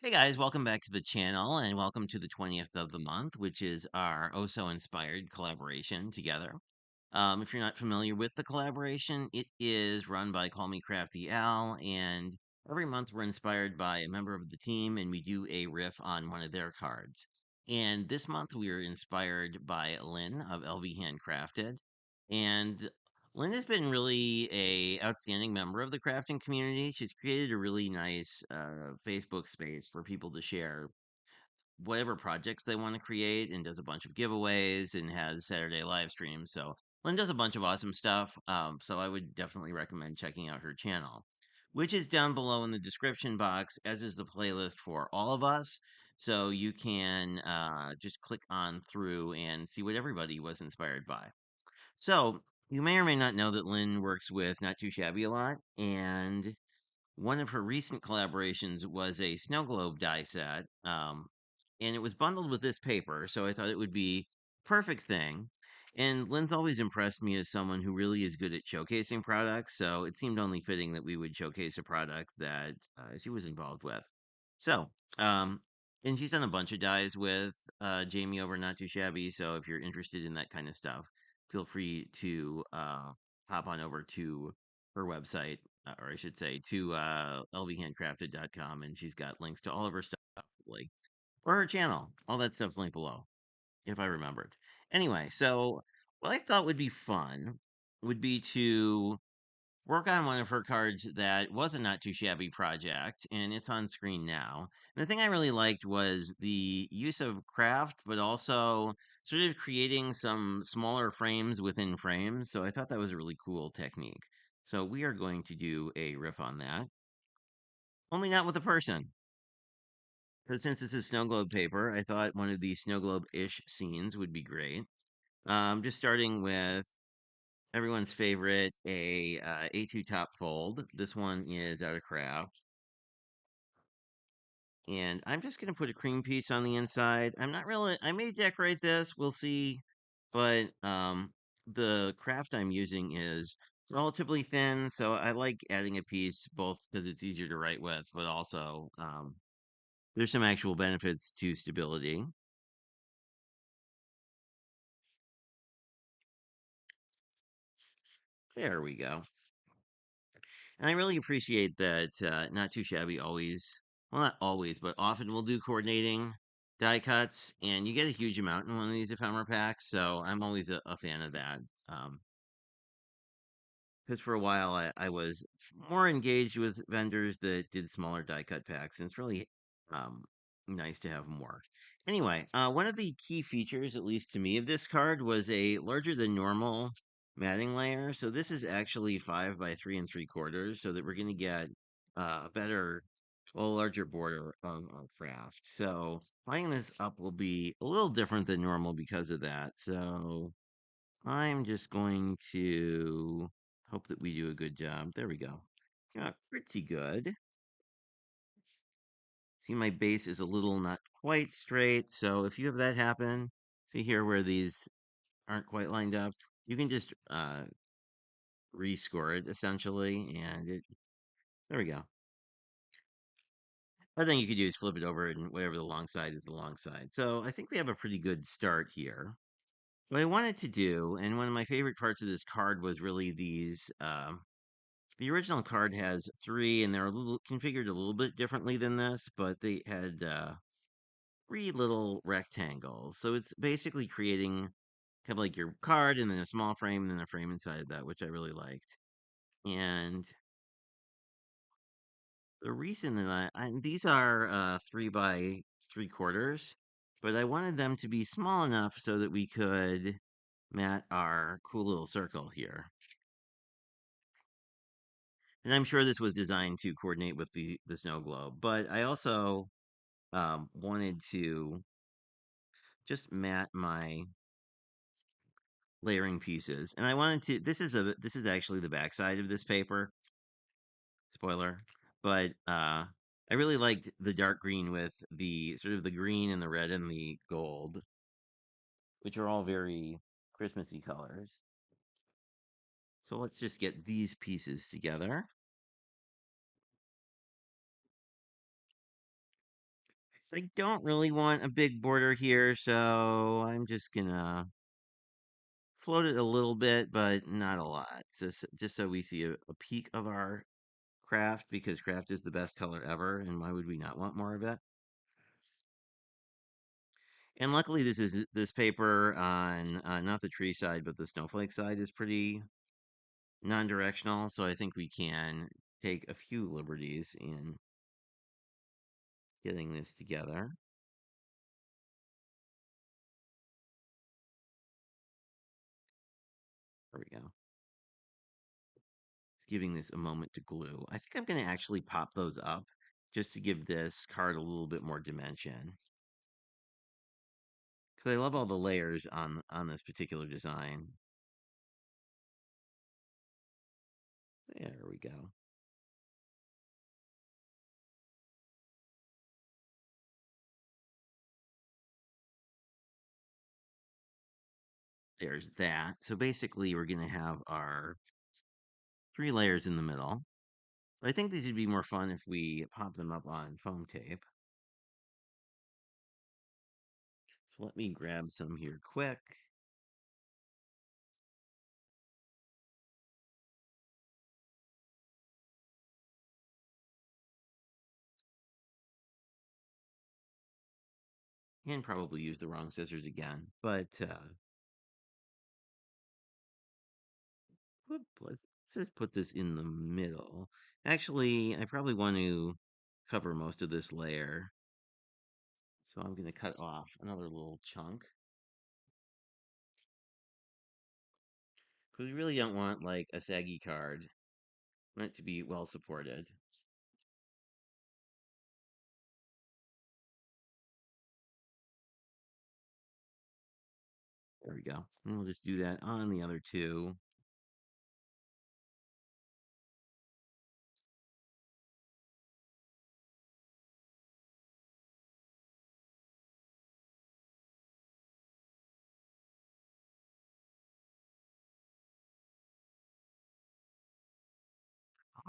Hey guys, welcome back to the channel and welcome to the 20th of the month, which is our Oh So Inspired collaboration together. If you're not familiar with the collaboration, it is run by Call Me Crafty Al, and every month we're inspired by a member of the team and we do a riff on one of their cards. And this month we are inspired by Lynn of LV Handcrafted. And Lynn has been really a outstanding member of the crafting community. She's created a really nice Facebook space for people to share whatever projects they want to create and does a bunch of giveaways and has Saturday live streams. So Lynn does a bunch of awesome stuff. So I would definitely recommend checking out her channel, which is down below in the description box, as is the playlist for all of us. So you can just click on through and see what everybody was inspired by. So you may or may not know that Lynn works with Not Too Shabby a lot, and one of her recent collaborations was a snow globe die set, and it was bundled with this paper, so I thought it would be perfect thing. And Lynn's always impressed me as someone who really is good at showcasing products, so it seemed only fitting that we would showcase a product that she was involved with. So, um, and she's done a bunch of dies with Jamie over Not Too Shabby, so if you're interested in that kind of stuff, feel free to hop on over to her website, or I should say, to lvhandcrafted.com, and she's got links to all of her stuff, like, or her channel. All that stuff's linked below, if I remembered. Anyway, so what I thought would be fun would be to work on one of her cards that was a not too shabby project, and it's on screen now. And the thing I really liked was the use of craft, but also sort of creating some smaller frames within frames. So I thought that was a really cool technique. So we are going to do a riff on that, only not with a person. But since this is snow globe paper, I thought one of these snow globe-ish scenes would be great. Just starting with everyone's favorite, a A2 top fold. This one is out of craft. And I'm just going to put a cream piece on the inside. I'm not really, I may decorate this, we'll see. But the craft I'm using is relatively thin, so I like adding a piece both because it's easier to write with, but also there's some actual benefits to stability. There we go. And I really appreciate that Not Too Shabby always, well, not always, but often will do coordinating die cuts, and you get a huge amount in one of these ephemera packs, so I'm always a fan of that. Because for a while I was more engaged with vendors that did smaller die cut packs, and it's really um, nice to have more. Anyway, one of the key features, at least to me, of this card was a larger than normal matting layer. So this is actually 5 by 3 3/4, so that we're going to get a better, well, larger border of craft. So lining this up will be a little different than normal because of that. So I'm just going to hope that we do a good job. There we go. Yeah, pretty good. See, my base is a little not quite straight. So if you have that happen, see here where these aren't quite lined up, you can just rescore it essentially. And there we go. Other thing you could do is flip it over and whatever the long side is the long side. So I think we have a pretty good start here. What I wanted to do, and one of my favorite parts of this card was really these the original card has three, and they're a little configured a little bit differently than this, but they had three little rectangles. So it's basically creating kind of like your card and then a small frame and then a frame inside of that, which I really liked. And the reason that these are 3 by 3/4, but I wanted them to be small enough so that we could mat our cool little circle here. And I'm sure this was designed to coordinate with the snow globe, but I also wanted to just mat my layering pieces, and I wanted to. This is actually the backside of this paper. Spoiler, but I really liked the dark green with the sort of the green and the red and the gold, which are all very Christmassy colors. So let's just get these pieces together. I don't really want a big border here, so I'm just gonna float it a little bit, but not a lot. Just so we see a peak of our craft, because craft is the best color ever, and why would we not want more of it? And luckily, this paper on not the tree side, but the snowflake side is pretty non-directional, so I think we can take a few liberties in getting this together. There we go. Just giving this a moment to glue. I think I'm going to actually pop those up just to give this card a little bit more dimension. Because I love all the layers on this particular design. There we go. There's that. So basically, we're going to have our three layers in the middle. I think these would be more fun if we pop them up on foam tape. So let me grab some here quick. And probably use the wrong scissors again. But let's just put this in the middle. Actually, I probably want to cover most of this layer. So I'm going to cut off another little chunk. Because we really don't want like a saggy card. We want it to be well supported. There we go. And we'll just do that on the other two.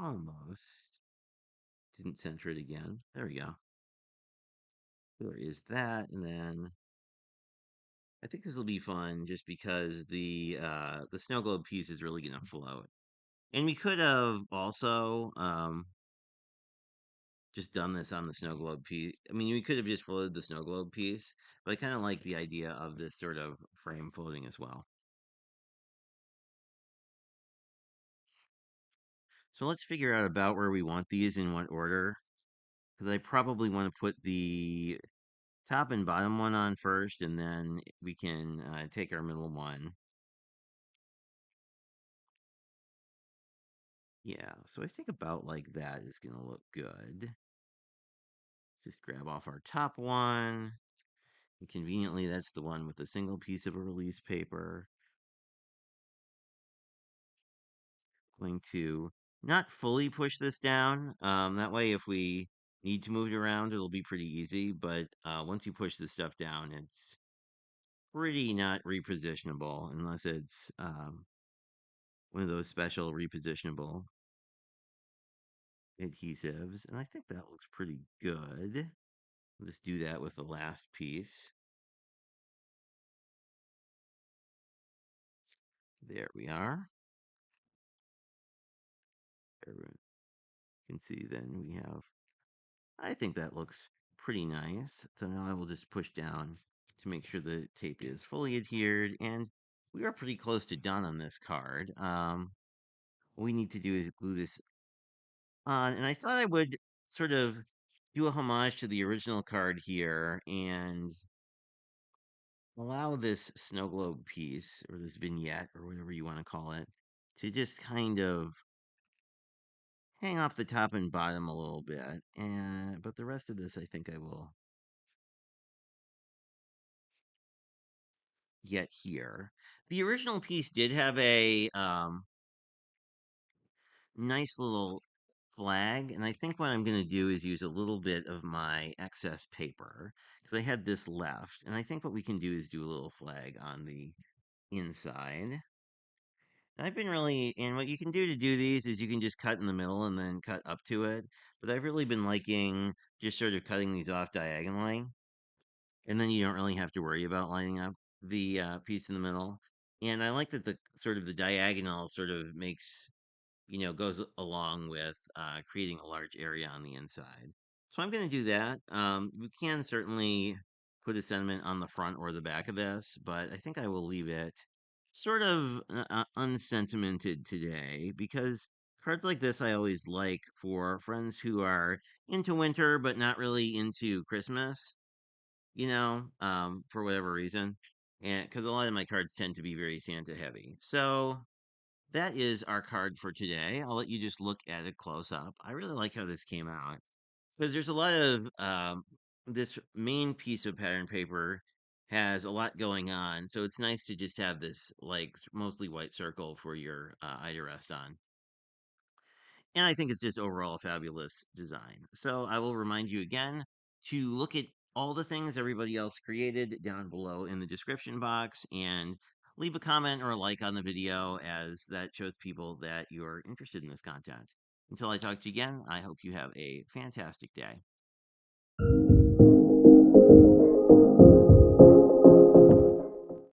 Almost. Didn't center it again. There we go. There is that. And then I think this will be fun just because the snow globe piece is really gonna float. And we could have also just done this on the snow globe piece. I mean, we could have just floated the snow globe piece, but I kind of like the idea of this sort of frame floating as well. So let's figure out about where we want these in what order, because I probably want to put the top and bottom one on first, and then we can take our middle one. Yeah, so I think about like that is going to look good. Let's just grab off our top one. And conveniently, that's the one with a single piece of a release paper. Going to not fully push this down. That way, if we need to move it around, it'll be pretty easy. But once you push this stuff down, it's pretty not repositionable unless it's one of those special repositionable adhesives. And I think that looks pretty good. We'll just do that with the last piece. There we are. There we can see then we have, I think that looks pretty nice. So now I will just push down to make sure the tape is fully adhered. And we are pretty close to done on this card. What we need to do is glue this on. And I thought I would sort of do a homage to the original card here and allow this snow globe piece or this vignette or whatever you want to call it to just kind of hang off the top and bottom a little bit. And but the rest of this I think I will get here. The original piece did have a nice little flag, and I think what I'm going to do is use a little bit of my excess paper because I had this left, and I think what we can do is do a little flag on the inside. I've been really, and what you can do to do these is you can just cut in the middle and then cut up to it. But I've really been liking just sort of cutting these off diagonally, and then you don't really have to worry about lining up the piece in the middle. And I like that the sort of the diagonal sort of makes, goes along with creating a large area on the inside. So I'm going to do that. We can certainly put a sentiment on the front or the back of this, but I think I will leave it sort of unsentimented today because cards like this I always like for friends who are into winter but not really into Christmas, for whatever reason. And because a lot of my cards tend to be very Santa heavy. So that is our card for today. I'll let you just look at it close up. I really like how this came out because there's a lot of this main piece of pattern paper has a lot going on. So it's nice to just have this like mostly white circle for your eye to rest on. And I think it's just overall a fabulous design. So I will remind you again to look at all the things everybody else created down below in the description box and leave a comment or a like on the video as that shows people that you're interested in this content. Until I talk to you again, I hope you have a fantastic day.